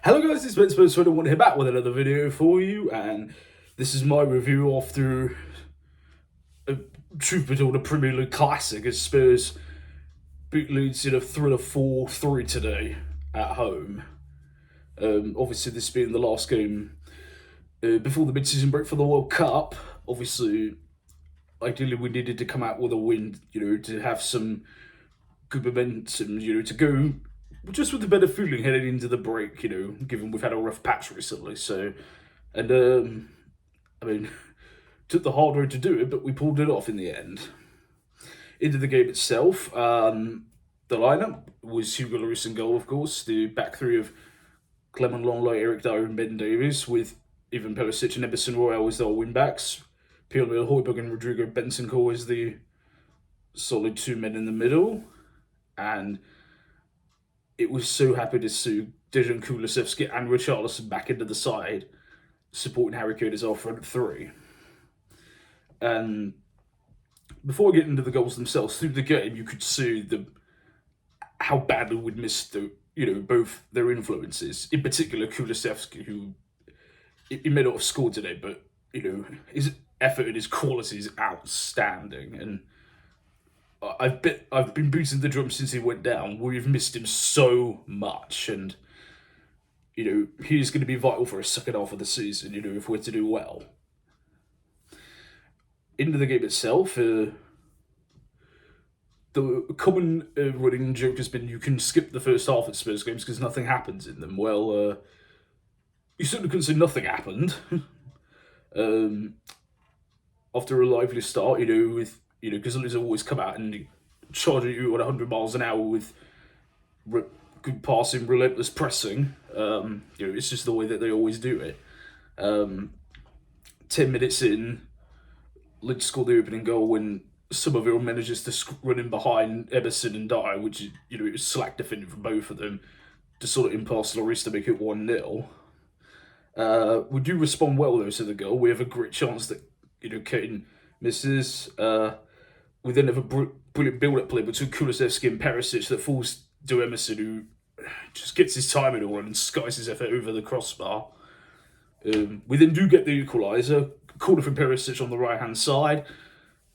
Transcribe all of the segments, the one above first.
Hello guys, it's Spurs 21 here back with another video for you, and this is my review after a truth be told, a Premier League classic as Spurs beat Leeds in a thriller 4-3 today at home. Obviously this being the last game before the mid-season break for the World Cup. Obviously, ideally we needed to come out with a win, to have some good momentum, to go just with a better feeling heading into the break, given we've had a rough patch recently. So, and I mean, took the hard road to do it, but we pulled it off in the end. Into the game itself, the lineup was Hugo Lloris in goal, of course. The back three of Clement Longley, Eric Dyer, and Ben Davies, with Ivan Perisic and Emerson Royal as their wing backs. Pierre-Emile Højbjerg and Rodrigo Bentancur as the solid two men in the middle. And it was so happy to see Dejan Kulusevski and Richarlison back into the side, supporting Harry Kane as our front three. And before I get into the goals themselves, through the game, you could see how badly we'd missed both their influences. In particular, Kulusevski, who he may not have scored today, but his effort and his quality is outstanding. And I've been beating the drum since he went down. We've missed him so much, and he's going to be vital for a second half of the season. If we're to do well. Into the game itself, the common running joke has been you can skip the first half at Spurs games because nothing happens in them. Well, you certainly couldn't say nothing happened. After a lively start, with because Leeds always come out and charge at you at 100 miles an hour with good passing, relentless pressing. It's just the way that they always do it. 10 minutes in, Leeds scored the opening goal when Somerville manages to run in behind Emerson and Dyer, which it was slack defending from both of them to sort of impasse Lloris to make it 1-0. We do respond well though to the goal. We have a great chance that Kane misses. We then have a brilliant build-up play between Kulusevski and Perisic that falls to Emerson, who just gets his timing all and skies his effort over the crossbar. We then do get the equaliser, corner from Perisic on the right-hand side.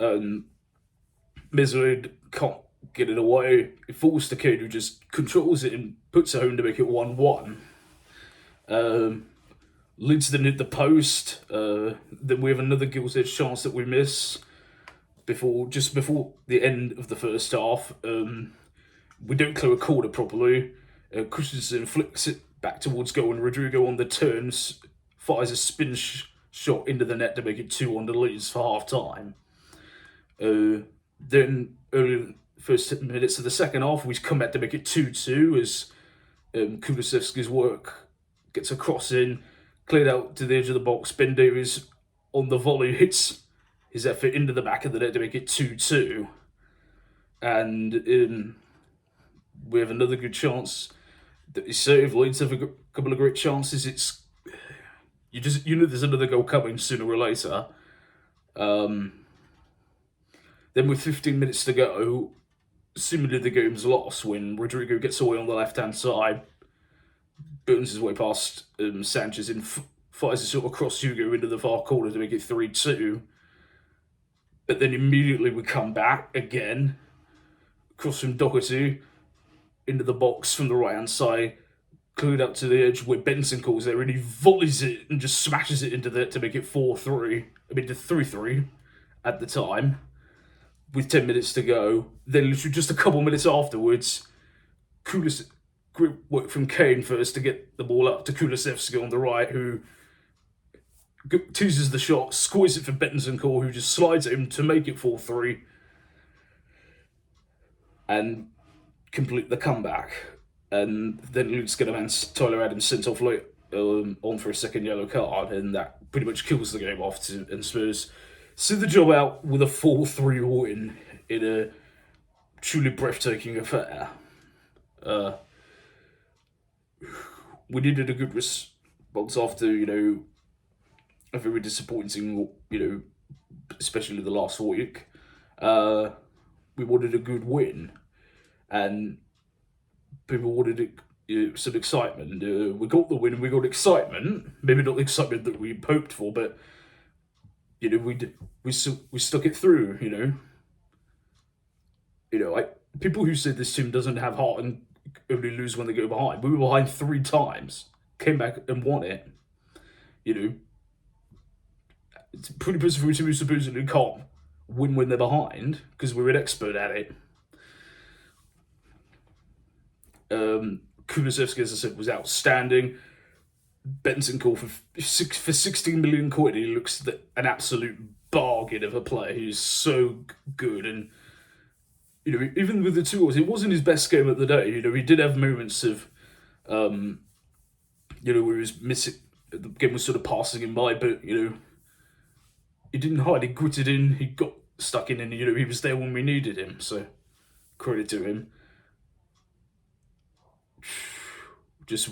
Mesut can't get it away. It falls to Kane, who just controls it and puts it home to make it 1-1. Leeds then hit the post. Then we have another Gil's Edge chance that we miss before the end of the first half. We don't clear a corner properly. Christensen flicks it back towards goal, and Rodrigo on the turns fires a spin shot into the net to make it 2-1 to Leeds for half time. Then early in the first minutes of the second half, we come back to make it 2-2 as Kulusevski's work gets a cross in, cleared out to the edge of the box. Ben Davies on the volley hits his effort into the back of the net to make it 2-2. And we have another good chance that is saved. Leeds have a couple of great chances. It's there's another goal coming sooner or later. Then with 15 minutes to go, seemingly the game's lost when Rodrigo gets away on the left-hand side, burns his way past Sanchez and fires a sort of cross Hugo into the far corner to make it 3-2. But then immediately we come back again, cross from Doherty into the box from the right-hand side, cleared up to the edge where Bentancur there, and he volleys it and just smashes it into there to make it 4-3. I mean, to 3-3 at the time, with 10 minutes to go. Then literally just a couple minutes afterwards, great work from Kane first to get the ball up to Kulusevski on the right, who teases the shot, scores it for Bentancur, who just slides at him to make it 4-3 and complete the comeback. And then Leeds get a man, Tyler Adams, sent off late on for a second yellow card, and that pretty much kills the game off. And Spurs see the job out with a 4-3 win in a truly breathtaking affair. We needed a good response after, a very disappointing, especially the last week. We wanted a good win, and people wanted it some excitement. We got the win, we got excitement. Maybe not the excitement that we hoped for, but we stuck it through. People who say this team doesn't have heart and only lose when they go behind. We were behind 3 times, came back and won it. It's pretty impressive for a team who supposedly can't win when they're behind because we're an expert at it. Kulusevski, as I said, was outstanding. Bentancur for 16 million quid, he looks an absolute bargain of a player. He's so good, and even with the 2 goals, it wasn't his best game of the day. He did have moments of, where he was missing. The game was sort of passing him by, but he didn't hide. He gritted in. He got stuck in, and he was there when we needed him. So credit to him. Just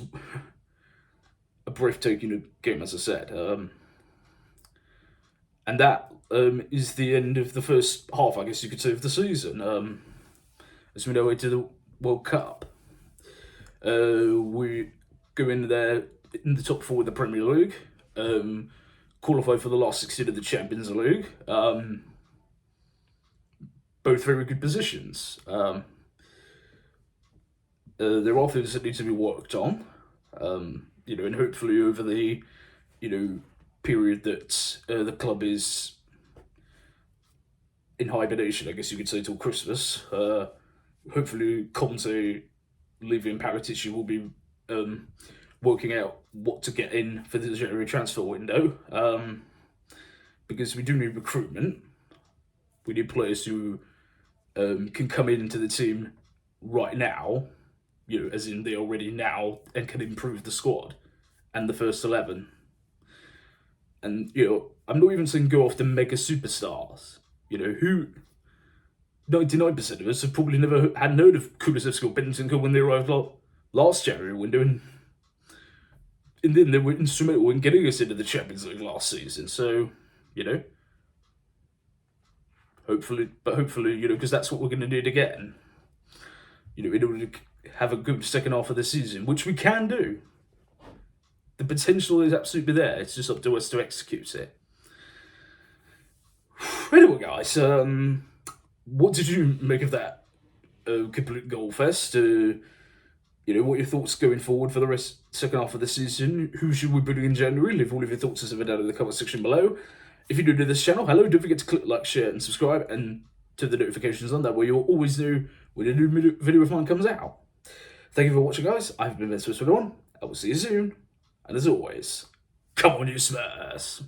a breathtaking game, as I said. And that is the end of the first half, I guess you could say, of the season. As we know, way to the World Cup. We go in there in the top 4 of the Premier League. Qualify for the last 16 of the Champions League. Both very good positions. There are things that need to be worked on, and hopefully over the, period that the club is in hibernation, I guess you could say, till Christmas. Hopefully Conte, Levy and Paratici will be working out what to get in for the January transfer window, because we do need recruitment. We need players who can come into the team right now, as in they are ready now and can improve the squad and the first 11. And, I'm not even saying go after mega superstars, who 99% of us have probably never had heard of Kulusevski or Bentancur when they arrived last January window, and then they were instrumental in getting us into the Champions League last season. So, hopefully, because that's what we're going to need again, in order to have a good second half of the season, which we can do. The potential is absolutely there. It's just up to us to execute it. Anyway, guys, what did you make of that complete goal fest? What are your thoughts going forward for the second half of the season? Who should we put in January? Leave all of your thoughts as ever down in the comment section below. If you're new to this channel, hello, don't forget to click like, share, and subscribe, and turn the notifications on. That way you'll always know when a new video of mine comes out. Thank you for watching, guys. I've been Spurs 21. I will see you soon. And as always, come on, you Spurs.